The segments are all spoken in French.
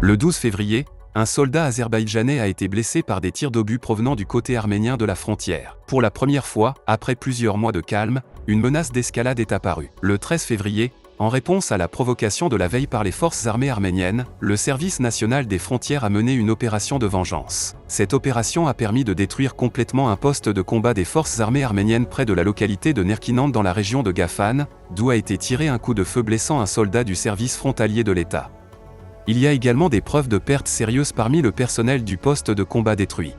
Le 12 février, un soldat azerbaïdjanais a été blessé par des tirs d'obus provenant du côté arménien de la frontière. Pour la première fois, après plusieurs mois de calme, une menace d'escalade est apparue. Le 13 février, en réponse à la provocation de la veille par les forces armées arméniennes, le Service national des frontières a mené une opération de vengeance. Cette opération a permis de détruire complètement un poste de combat des forces armées arméniennes près de la localité de Nerkinand dans la région de Gafan, d'où a été tiré un coup de feu blessant un soldat du service frontalier de l'État. Il y a également des preuves de pertes sérieuses parmi le personnel du poste de combat détruit.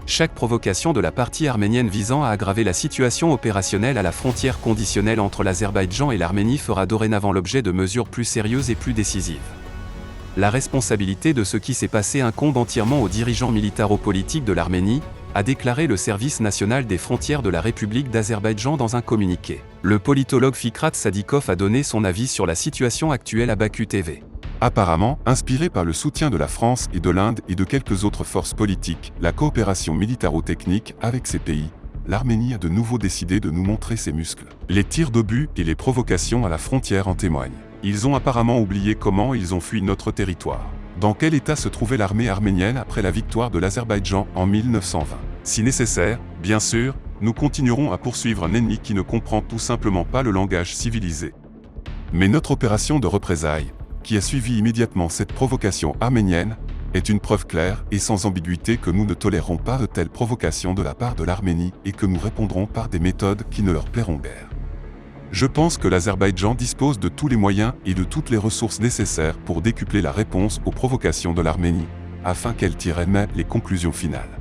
Chaque provocation de la partie arménienne visant à aggraver la situation opérationnelle à la frontière conditionnelle entre l'Azerbaïdjan et l'Arménie fera dorénavant l'objet de mesures plus sérieuses et plus décisives. La responsabilité de ce qui s'est passé incombe entièrement aux dirigeants militaro-politiques de l'Arménie, a déclaré le Service national des frontières de la République d'Azerbaïdjan dans un communiqué. Le politologue Fikrat Sadikov a donné son avis sur la situation actuelle à Baku TV. Apparemment, inspiré par le soutien de la France et de l'Inde et de quelques autres forces politiques, la coopération militaro-technique avec ces pays, l'Arménie a de nouveau décidé de nous montrer ses muscles. Les tirs d'obus et les provocations à la frontière en témoignent. Ils ont apparemment oublié comment ils ont fui notre territoire. Dans quel état se trouvait l'armée arménienne après la victoire de l'Azerbaïdjan en 1920? Si nécessaire, bien sûr, nous continuerons à poursuivre un ennemi qui ne comprend tout simplement pas le langage civilisé. Mais notre opération de représailles, qui a suivi immédiatement cette provocation arménienne, est une preuve claire et sans ambiguïté que nous ne tolérerons pas de telles provocations de la part de l'Arménie et que nous répondrons par des méthodes qui ne leur plairont guère. Je pense que l'Azerbaïdjan dispose de tous les moyens et de toutes les ressources nécessaires pour décupler la réponse aux provocations de l'Arménie, afin qu'elle tire elle-même les conclusions finales.